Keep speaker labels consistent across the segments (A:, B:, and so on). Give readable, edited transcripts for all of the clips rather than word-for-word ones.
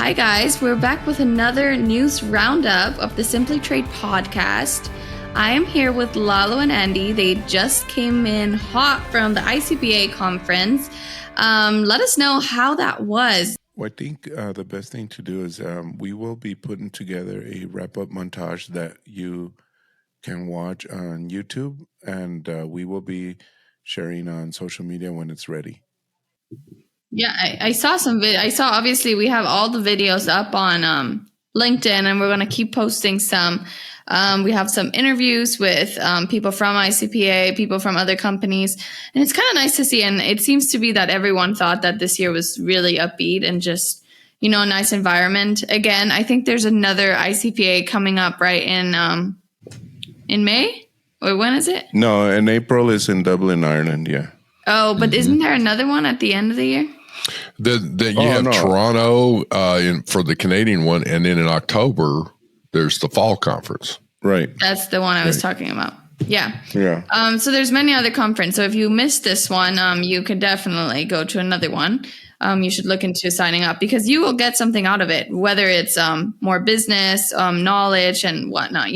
A: Hi guys, we're back with another news roundup of the Simply Trade podcast. I am here with Lalo and Andy. They just came in hot from the ICPA conference. Let us know how that was.
B: Well, I think the best thing to do is we will be putting together a wrap-up montage that you can watch on YouTube, and we will be sharing on social media when it's ready.
A: Yeah, I saw some I saw, obviously, we have all the videos up on LinkedIn, and we're going to keep posting some. We have some interviews with people from ICPA, people from other companies, and it's kind of nice to see. And it seems to be that everyone thought that this year was really upbeat and just, a nice environment. Again, I think there's another ICPA coming up right in May, or when is it?
B: No, in April is in Dublin, Ireland. Yeah.
A: Oh, but isn't there another one at the end of the year?
C: You have Toronto for the Canadian one, and then in October there's the fall conference.
B: Right.
A: That's the one I was talking about. Yeah.
B: Yeah.
A: So there's many other conferences. So if you missed this one, you could definitely go to another one. You should look into signing up because you will get something out of it, whether it's more business, knowledge, and whatnot.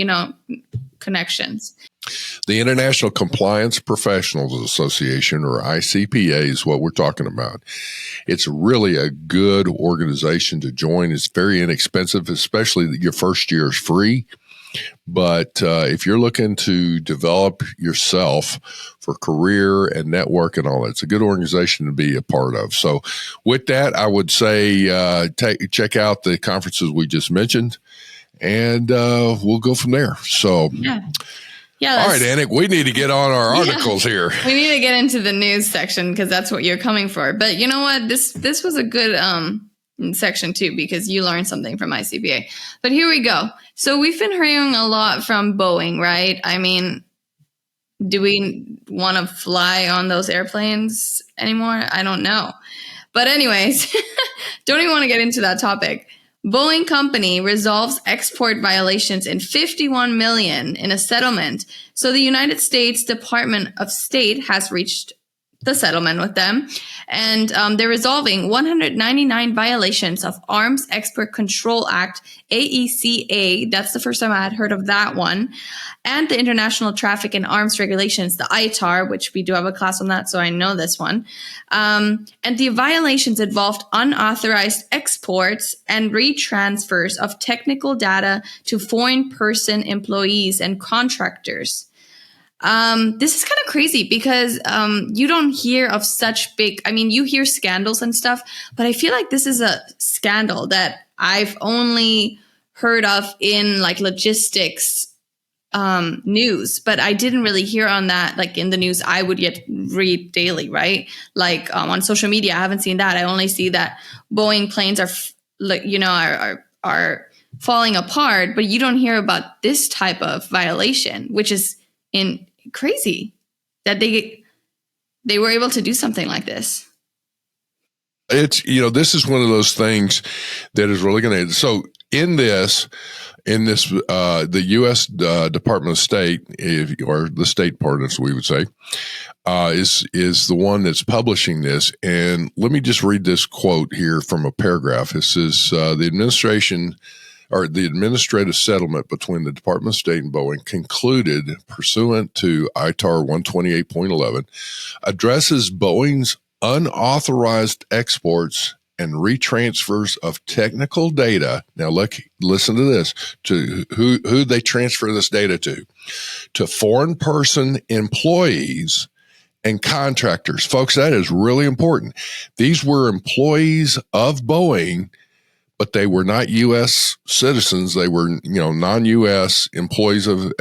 A: Connections.
C: The International Compliance Professionals Association, or ICPA, is what we're talking about. It's really a good organization to join. It's very inexpensive, especially your first year is free. But if you're looking to develop yourself for career and network and all that, it's a good organization to be a part of. So with that, I would say check out the conferences we just mentioned, and we'll go from there. So
A: yeah.
C: All right, Annik, we need to get on our articles here.
A: We need to get into the news section because that's what you're coming for. But you know what? This was a good section too because you learned something from ICPA. But here we go. So we've been hearing a lot from Boeing, right? I mean, do we want to fly on those airplanes anymore? I don't know. But anyways, don't even want to get into that topic. Boeing Company resolves export violations in $51 million in a settlement. So the United States Department of State has reached the settlement with them, and they're resolving 199 violations of Arms Export Control Act, AECA. That's the first time I had heard of that one. And the International Traffic in Arms Regulations, the ITAR, which we do have a class on that, so I know this one. And the violations involved unauthorized exports and retransfers of technical data to foreign person employees and contractors. This is kind of crazy because you don't hear of such big, you hear scandals and stuff, but I feel like this is a scandal that I've only heard of in like logistics news, but I didn't really hear on that, like in the news I would yet read daily, right? Like on social media, I haven't seen that. I only see that Boeing planes are falling apart, but you don't hear about this type of violation, which is crazy that they were able to do something like this.
C: It's, this is one of those things that is really going to, so in this, the U.S. Department of State, or the state part, as we would say, is the one that's publishing this. And let me just read this quote here from a paragraph. It says, the administrative settlement between the Department of State and Boeing concluded pursuant to ITAR 128.11 addresses Boeing's unauthorized exports and retransfers of technical data. Now, listen to this, to who they transfer this data to foreign person employees and contractors. Folks, that is really important. These were employees of Boeing, but they were not U.S. citizens. They were, non-U.S. employees of,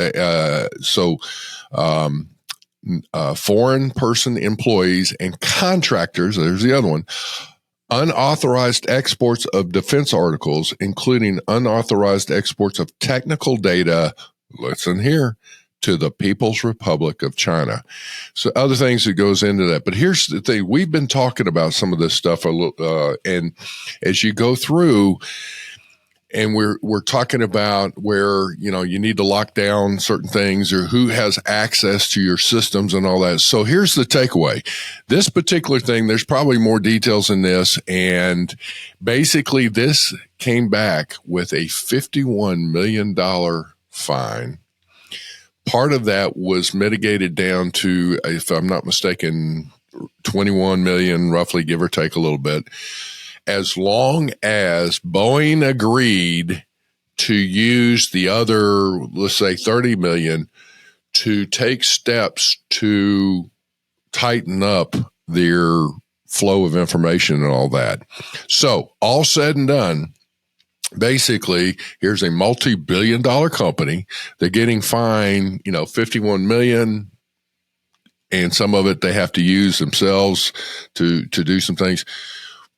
C: foreign person employees and contractors. There's the other one. Unauthorized exports of defense articles, including unauthorized exports of technical data, listen here, to the People's Republic of China. So other things that goes into that. But here's the thing. We've been talking about some of this stuff, and as you go through, and we're talking about where, you need to lock down certain things or who has access to your systems and all that. So here's the takeaway. This particular thing, there's probably more details in this. And basically this came back with a $51 million fine. Part of that was mitigated down to, if I'm not mistaken, 21 million, roughly, give or take a little bit, as long as Boeing agreed to use the other, let's say 30 million, to take steps to tighten up their flow of information and all that. So all said and done, basically, here's a multi-billion-dollar company. They're getting fined, 51 million, and some of it they have to use themselves to do some things.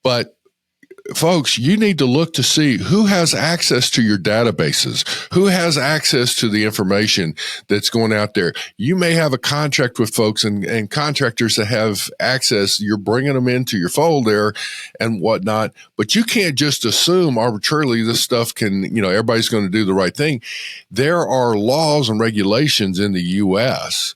C: But folks, you need to look to see who has access to your databases, who has access to the information that's going out there. You may have a contract with folks and contractors that have access. You're bringing them into your fold there and whatnot, but you can't just assume arbitrarily this stuff can, everybody's going to do the right thing. There are laws and regulations in the U.S.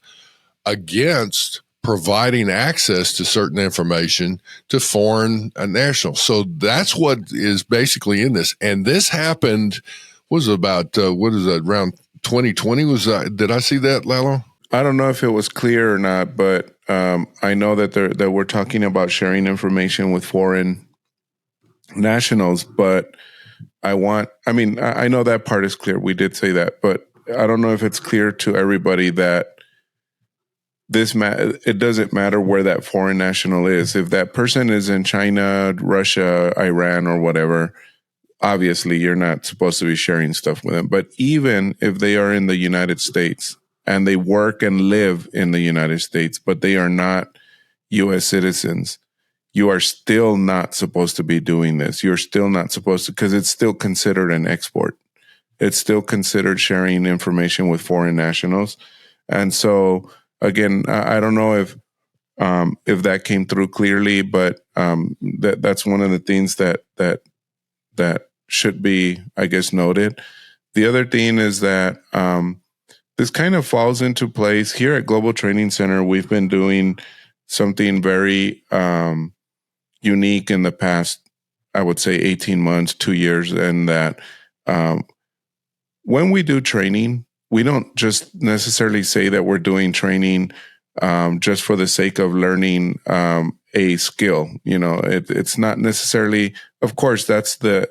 C: against providing access to certain information to foreign nationals. So that's what is basically in this. And this happened, was about, around 2020? Did I see that, Lalo?
B: I don't know if it was clear or not, but I know that we're talking about sharing information with foreign nationals, but I know that part is clear. We did say that, but I don't know if it's clear to everybody that it doesn't matter where that foreign national is. If that person is in China, Russia, Iran, or whatever, obviously you're not supposed to be sharing stuff with them. But even if they are in the United States and they work and live in the United States, but they are not U.S. citizens, you are still not supposed to be doing this. You're still not supposed to, because it's still considered an export. It's still considered sharing information with foreign nationals. And so, again, I don't know if that came through clearly, but that's one of the things that should be, I guess, noted. The other thing is that this kind of falls into place here at Global Training Center. We've been doing something very unique in the past, I would say 18 months, 2 years, and that when we do training, we don't just necessarily say that we're doing training just for the sake of learning a skill. It's not necessarily, of course, that's the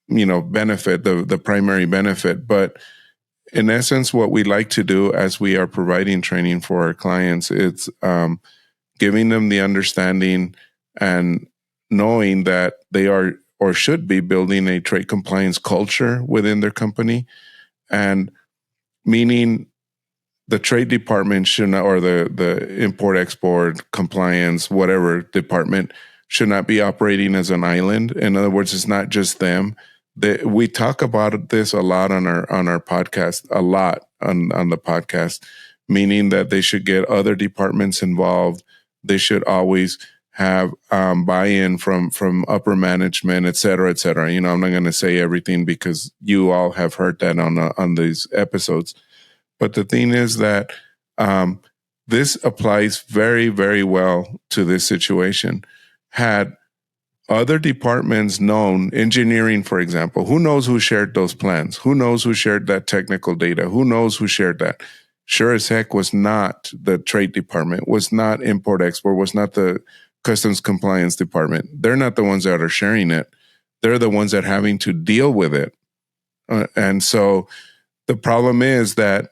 B: benefit, the primary benefit. But in essence, what we like to do as we are providing training for our clients, it's giving them the understanding and knowing that they are or should be building a trade compliance culture within their company, and meaning the trade department should not, or the import-export compliance, whatever department, should not be operating as an island. In other words, it's not just them. We talk about this a lot on our podcast, a lot on the podcast, meaning that they should get other departments involved. They should always have buy-in from upper management, et cetera, et cetera. I'm not going to say everything because you all have heard that on these episodes. But the thing is that this applies very, very well to this situation. Had other departments known, engineering, for example, who knows who shared those plans? Who knows who shared that technical data? Who knows who shared that? Sure as heck was not the trade department, was not import-export, was not the customs compliance department. They're not the ones that are sharing it. They're the ones that are having to deal with it. And so the problem is that,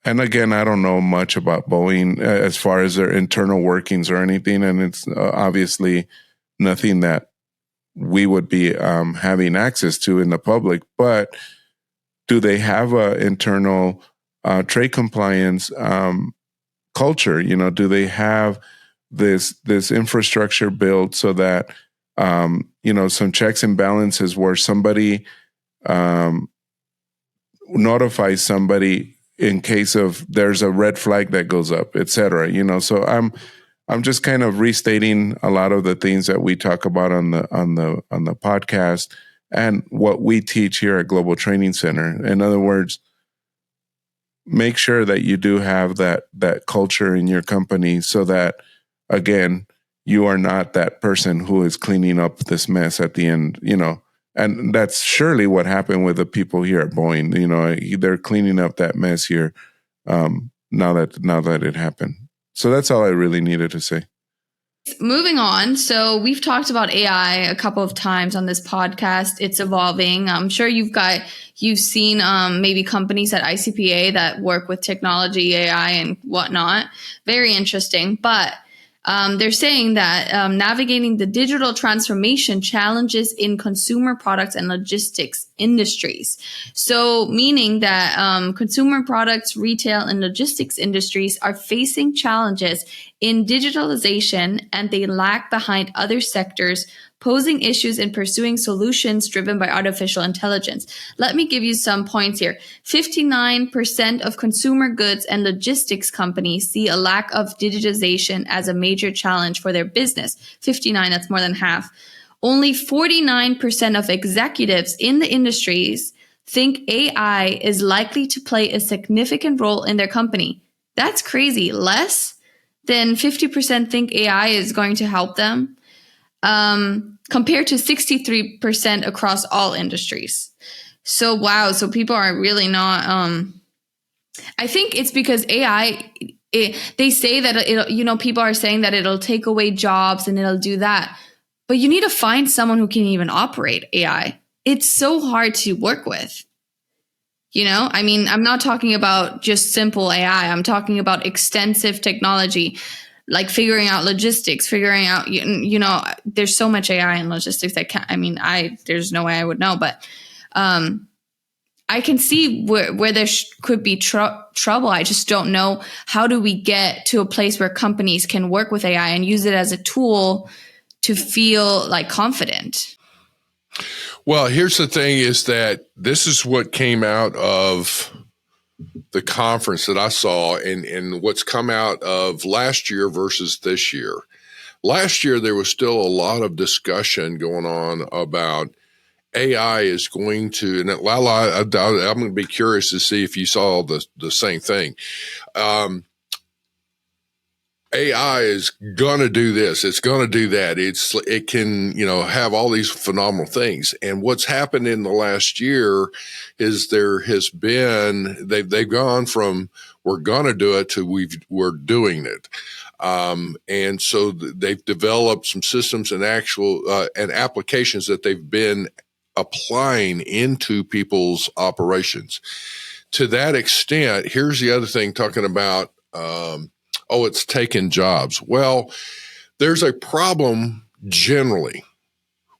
B: and again, I don't know much about Boeing as far as their internal workings or anything, and it's obviously nothing that we would be having access to in the public. But do they have an internal trade compliance culture? Do they have this infrastructure built so that some checks and balances where somebody notifies somebody in case of there's a red flag that goes up, et cetera. So I'm just kind of restating a lot of the things that we talk about on the podcast and what we teach here at Global Training Center. In other words, make sure that you do have that culture in your company so that, again, you are not that person who is cleaning up this mess at the end, and that's surely what happened with the people here at Boeing. They're cleaning up that mess here now that it happened. So that's all I really needed to say.
A: Moving on. So we've talked about AI a couple of times on this podcast. It's evolving. I'm sure you've seen maybe companies at ICPA that work with technology, AI, and whatnot. Very interesting. But they're saying that navigating the digital transformation challenges in consumer products and logistics industries. So meaning that consumer products, retail, and logistics industries are facing challenges in digitalization, and they lag behind other sectors, posing issues in pursuing solutions driven by artificial intelligence. Let me give you some points here. 59% of consumer goods and logistics companies see a lack of digitization as a major challenge for their business. 59, that's more than half. Only 49% of executives in the industries think AI is likely to play a significant role in their company. That's crazy. Less than 50% think AI is going to help them, compared to 63% across all industries. So, wow. So people are really not, I think it's because AI, they say that people are saying that it'll take away jobs and it'll do that. But you need to find someone who can even operate AI. It's so hard to work with. I mean, I'm not talking about just simple AI. I'm talking about extensive technology, like figuring out logistics, figuring out, there's so much AI in logistics that there's no way I would know, but I can see where there could be trouble. I just don't know, how do we get to a place where companies can work with AI and use it as a tool to feel like confident?
C: Well, here's the thing is that this is what came out of the conference that I saw and what's come out of last year versus this year. Last year, there was still a lot of discussion going on about AI is going to, and Lalo, I'm going to be curious to see if you saw the same thing. AI is going to do this. It's going to do that. It can, have all these phenomenal things. And what's happened in the last year is there has been, they've gone from we're going to do it to we're doing it. And so they've developed some systems and and applications that they've been applying into people's operations. To that extent, here's the other thing talking about, it's taken jobs. Well, there's a problem generally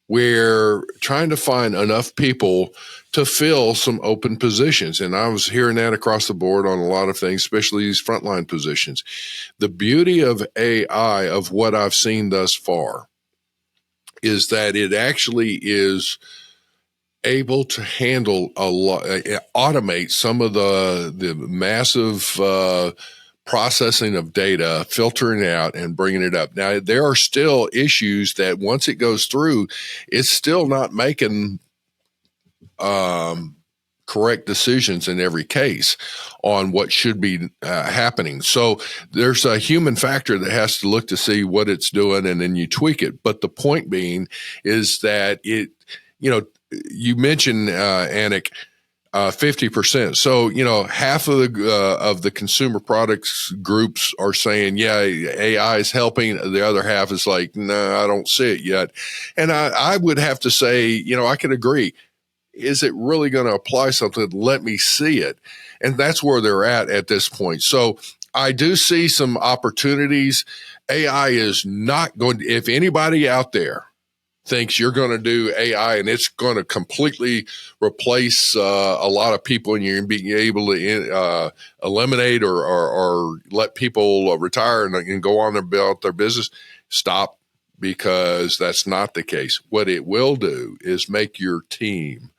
C: where trying to find enough people to fill some open positions. And I was hearing that across the board on a lot of things, especially these frontline positions. The beauty of AI, of what I've seen thus far, is that it actually is able to handle a lot, automate some of the massive processing of data, filtering it out and bringing it up. Now, there are still issues that once it goes through, it's still not making correct decisions in every case on what should be happening. So there's a human factor that has to look to see what it's doing, and then you tweak it. But the point being is that you mentioned, Annik, 50%. So, half of the consumer products groups are saying, yeah, AI is helping. The other half is like, no, I don't see it yet. And I would have to say, I can agree. Is it really going to apply something? Let me see it. And that's where they're at this point. So I do see some opportunities. AI is not going to, if anybody out there thinks you're going to do AI and it's going to completely replace a lot of people and you're being able to eliminate or let people retire and go on about their business, stop, because that's not the case. What it will do is make your team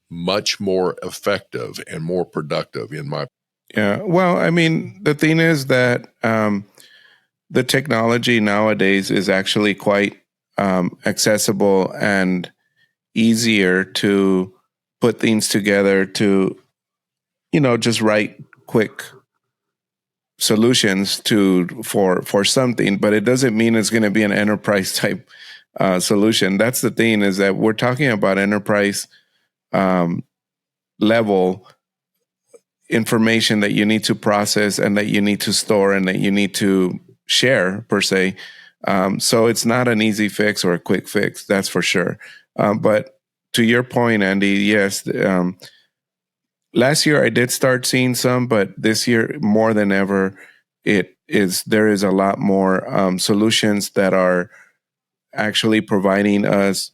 C: much more effective and more productive, in my opinion.
B: Yeah. Well, I mean, the thing is that the technology nowadays is actually quite accessible and easier to put things together to, just write quick solutions for something, but it doesn't mean it's going to be an enterprise type solution. That's the thing, is that we're talking about enterprise level information that you need to process and that you need to store and that you need to share per se. So it's not an easy fix or a quick fix, that's for sure. But to your point, Andy, yes, last year I did start seeing some, but this year more than ever, there is a lot more solutions that are actually providing us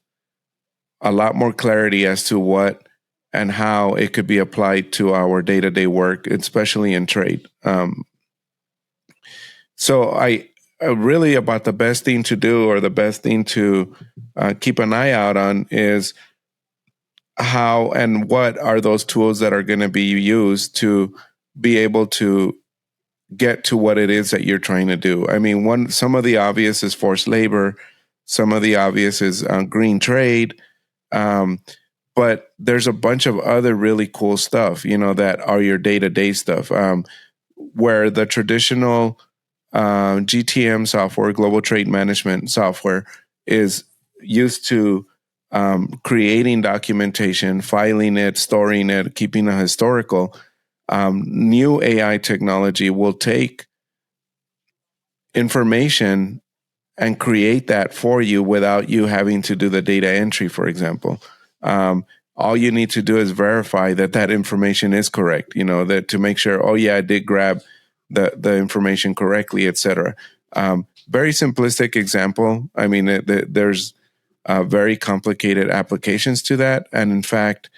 B: a lot more clarity as to what and how it could be applied to our day-to-day work, especially in trade. So I really, about the best thing to do, or the best thing to keep an eye out on, is how and what are those tools that are going to be used to be able to get to what it is that you're trying to do. I mean, some of the obvious is forced labor, some of the obvious is green trade, but there's a bunch of other really cool stuff, that are your day-to-day stuff, where the traditional GTM software, global trade management software, is used to creating documentation, filing it, storing it, keeping a historical. New AI technology will take information and create that for you without you having to do the data entry, for example. All you need to do is verify that information is correct, that to make sure, oh yeah, I did grab the information correctly, etc. Very simplistic example. I mean, there's very complicated applications to that. And in fact,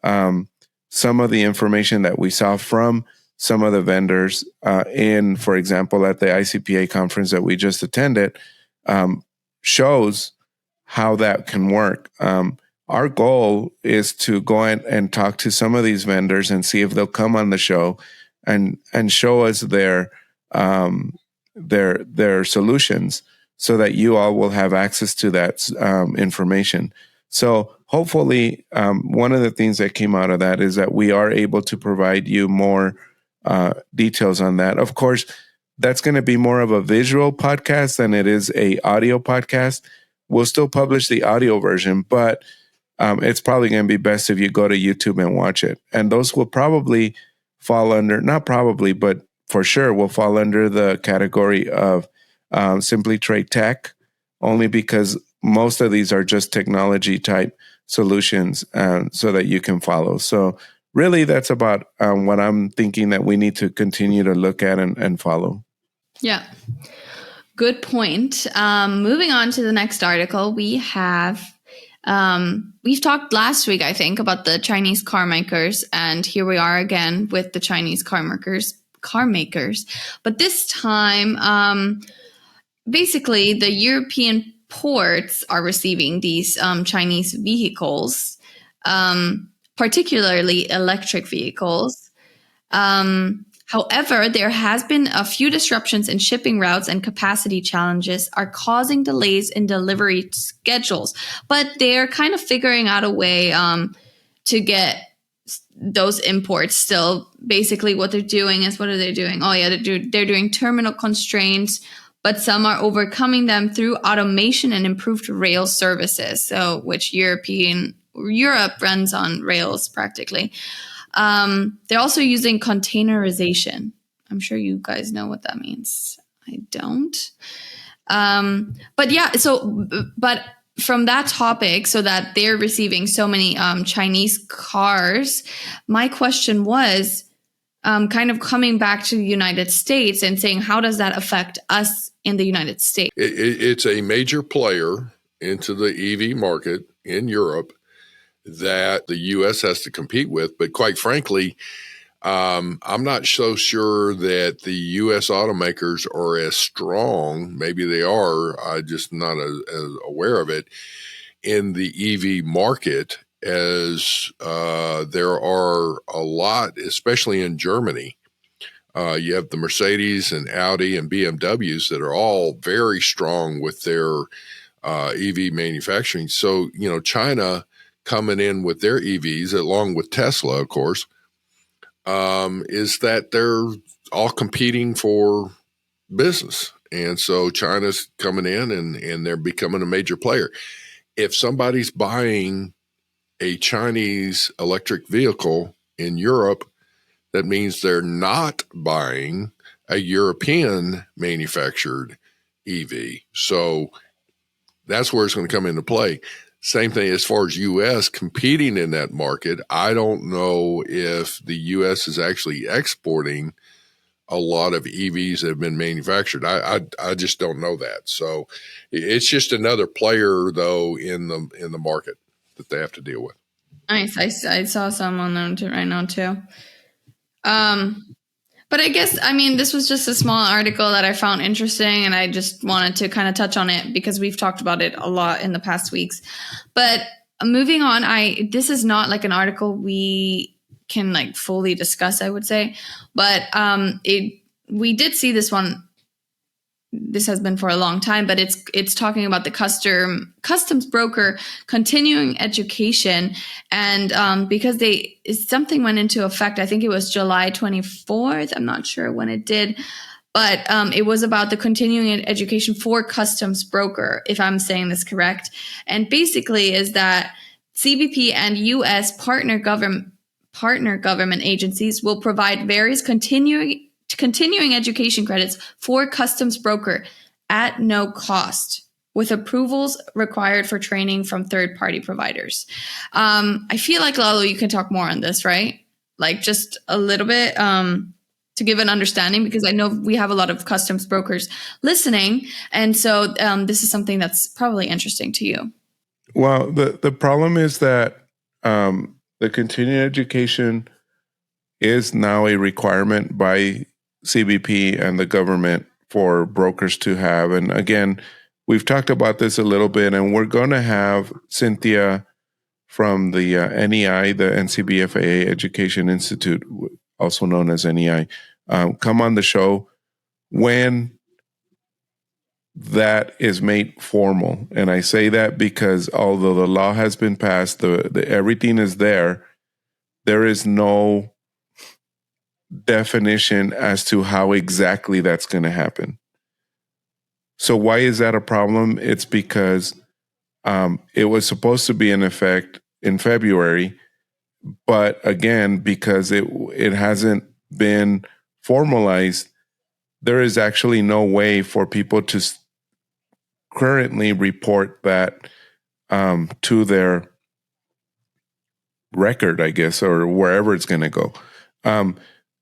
B: some of the information that we saw from some of the vendors for example, at the ICPA conference that we just attended, shows how that can work. Our goal is to go and talk to some of these vendors and see if they'll come on the show and show us their solutions, so that you all will have access to that information. So hopefully, one of the things that came out of that is that we are able to provide you more details on that. Of course, that's going to be more of a visual podcast than it is a audio podcast. We'll still publish the audio version, but it's probably going to be best if you go to YouTube and watch it. And those will probably fall under, not probably, but for sure will fall under the category of Simply Trade Tech, only because most of these are just technology type solutions, so that you can follow. So really, that's about what I'm thinking that we need to continue to look at and follow.
A: Yeah. Good point. Moving on to the next article, we have, we've talked last week, I think, about the Chinese car makers, and here we are again with the Chinese car makers. But this time, basically, the European ports are receiving these Chinese vehicles, particularly electric vehicles. However, there has been a few disruptions in shipping routes, and capacity challenges are causing delays in delivery schedules. But they're kind of figuring out a way to get those imports still. Basically, what they're doing is, what are they doing? Oh yeah, they're doing terminal constraints, but some are overcoming them through automation and improved rail services. So, which Europe runs on rails practically. They're also using containerization. I'm sure you guys know what that means. I don't. But yeah, but from that topic, so that they're receiving so many Chinese cars, my question was kind of coming back to the United States and saying, how does that affect us in the United States?
C: It's a major player into the EV market in Europe that the U.S. has to compete with. But quite frankly, I'm not so sure that the U.S. automakers are as strong. Maybe they are. I'm just not as aware of it in the EV market as there are a lot, especially in Germany. You have the Mercedes and Audi and BMWs that are all very strong with their EV manufacturing. So, China coming in with their EVs, along with Tesla, of course, is that they're all competing for business. And so China's coming in and they're becoming a major player. If somebody's buying a Chinese electric vehicle in Europe, that means they're not buying a European manufactured EV. So that's where it's going to come into play. Same thing as far as U.S. competing in that market. I don't know if the U.S. is actually exporting a lot of EVs that have been manufactured. I just don't know that. So it's just another player, though, in the market that they have to deal with.
A: Nice. I saw some on them right now too. But I guess, this was just a small article that I found interesting, and I just wanted to kind of touch on it because we've talked about it a lot in the past weeks. But moving on, this is not like an article we can like fully discuss, I would say. But we did see this one. This has been for a long time, but it's talking about the customs broker continuing education, and because something went into effect. I think it was July 24th. I'm not sure when it did, but it was about the continuing education for customs broker, if I'm saying this correct. And basically, is that CBP and U.S. partner government agencies will provide various continuing education credits for customs broker at no cost, with approvals required for training from third-party providers. I feel like, Lalo, you can talk more on this, right? Like just a little bit to give an understanding, because I know we have a lot of customs brokers listening. And so this is something that's probably interesting to you.
B: Well, the problem is that the continuing education is now a requirement by CBP and the government for brokers to have. And again, we've talked about this a little bit, and we're going to have Cynthia from the NEI, the NCBFAA Education Institute, also known as NEI, come on the show when that is made formal. And I say that because although the law has been passed, the everything is there, there is no definition as to how exactly that's going to happen. So why is that a problem? It's because it was supposed to be in effect in February, but again, because it hasn't been formalized, there is actually no way for people to currently report that to their record, I guess, or wherever it's going to go.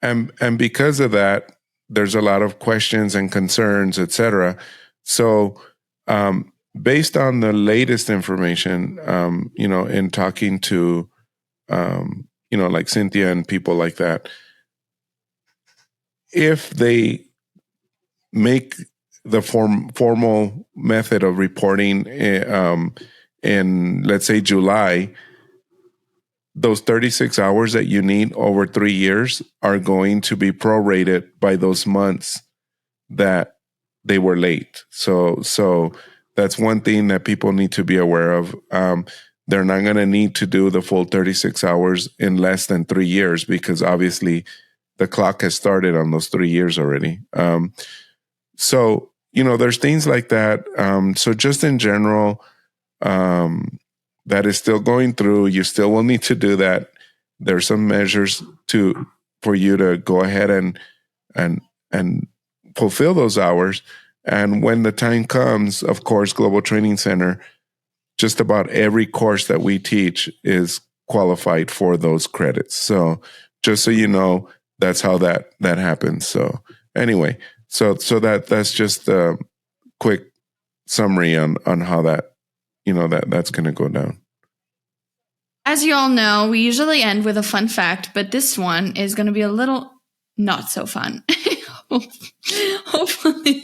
B: And because of that, there's a lot of questions and concerns, etc. So based on the latest information, in talking to, like Cynthia and people like that, if they make the formal method of reporting in, let's say, July, those 36 hours that you need over 3 years are going to be prorated by those months that they were late. So that's one thing that people need to be aware of. They're not going to need to do the full 36 hours in less than 3 years, because obviously the clock has started on those 3 years already. So, there's things like that. So just in general, that is still going through. You still will need to do that. There's some measures for you to go ahead and fulfill those hours. And when the time comes, of course, Global Training Center, just about every course that we teach is qualified for those credits. So just so you know, that's how that happens. So anyway, so that's just a quick summary on how that, that's going to go down.
A: As you all know, we usually end with a fun fact, but this one is going to be a little not so fun. Hopefully.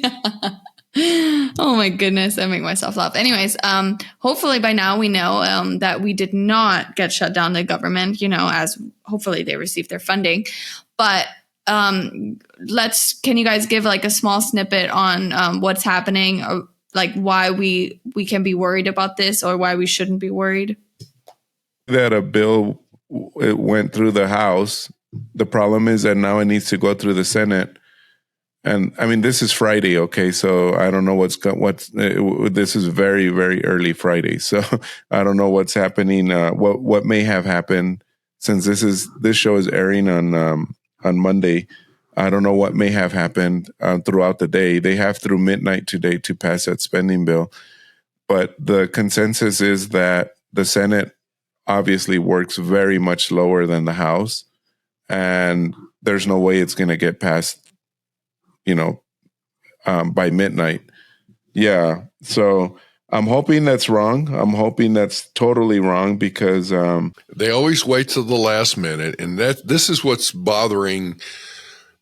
A: Oh my goodness, I make myself laugh. Anyways, hopefully by now we know that we did not get shut down the government, as hopefully they received their funding. But Can you guys give like a small snippet on what's happening, or like why we can be worried about this or why we shouldn't be worried?
B: That a bill it went through the House. The problem is that now it needs to go through the Senate. And I mean, this is Friday, okay? So I don't know this is very, very early Friday. So I don't know what's happening, what may have happened since this show is airing on Monday. I don't know what may have happened throughout the day. They have through midnight today to pass that spending bill. But the consensus is that the Senate obviously works very much slower than the House. And there's no way it's going to get passed, by midnight. Yeah. So I'm hoping that's wrong. I'm hoping that's totally wrong because
C: they always wait till the last minute. And this is what's bothering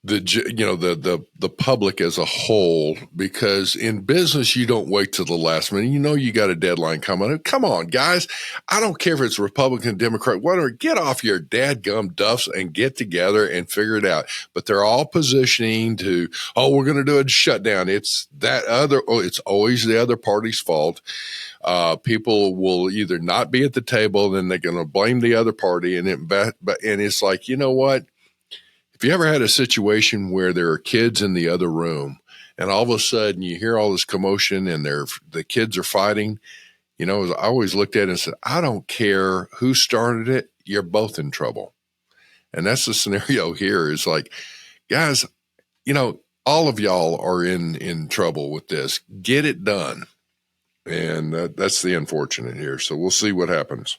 C: the public as a whole, because in business, you don't wait till the last minute. You got a deadline coming. Come on, guys. I don't care if it's Republican, Democrat, whatever. Get off your dadgum duffs and get together and figure it out. But they're all positioning to, we're going to do a shutdown. It's it's always the other party's fault. People will either not be at the table, then they're going to blame the other party. And it's like, you know what? If you ever had a situation where there are kids in the other room and all of a sudden you hear all this commotion and the kids are fighting, I always looked at it and said, I don't care who started it. You're both in trouble. And that's the scenario here is like, guys, all of y'all are in trouble with this. Get it done. And that's the unfortunate here. So we'll see what happens.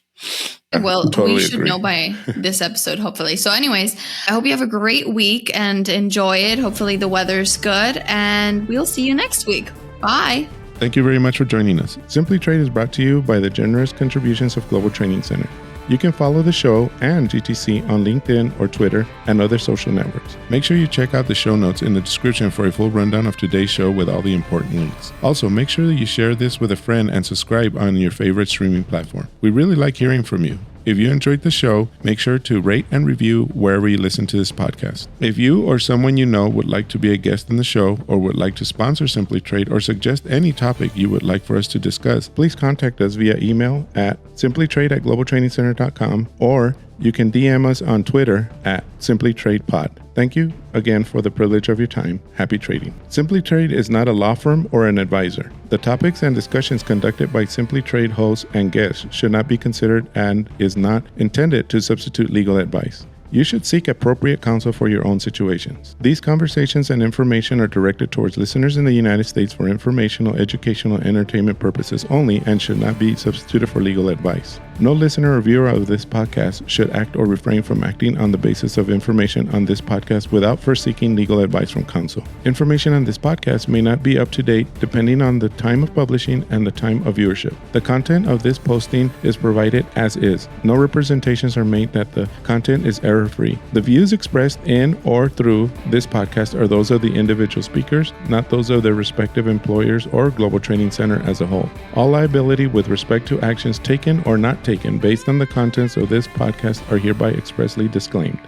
A: Well,
B: totally
A: we should
B: agree.
A: know by this episode, hopefully. So anyways, I hope you have a great week and enjoy it. Hopefully the weather's good, and we'll see you next week. Bye.
D: Thank you very much for joining us. Simply Trade is brought to you by the generous contributions of Global Training Center. You can follow the show and GTC on LinkedIn or Twitter and other social networks. Make sure you check out the show notes in the description for a full rundown of today's show with all the important links. Also, make sure that you share this with a friend and subscribe on your favorite streaming platform. We really like hearing from you. If you enjoyed the show, make sure to rate and review wherever you listen to this podcast. If you or someone you know would like to be a guest in the show or would like to sponsor Simply Trade or suggest any topic you would like for us to discuss, please contact us via email at simplytrade@globaltrainingcenter.com, or you can DM us on Twitter at simplytradepod. Thank you again for the privilege of your time. Happy trading. Simply Trade is not a law firm or an advisor. The topics and discussions conducted by Simply Trade hosts and guests should not be considered and is not intended to substitute legal advice. You should seek appropriate counsel for your own situations. These conversations and information are directed towards listeners in the United States for informational, educational, and entertainment purposes only and should not be substituted for legal advice. No listener or viewer of this podcast should act or refrain from acting on the basis of information on this podcast without first seeking legal advice from counsel. Information on this podcast may not be up to date depending on the time of publishing and the time of viewership. The content of this posting is provided as is. No representations are made that the content is error-free. The views expressed in or through this podcast are those of the individual speakers, not those of their respective employers or Global Training Center as a whole. All liability with respect to actions taken or not taken based on the contents of this podcast are hereby expressly disclaimed.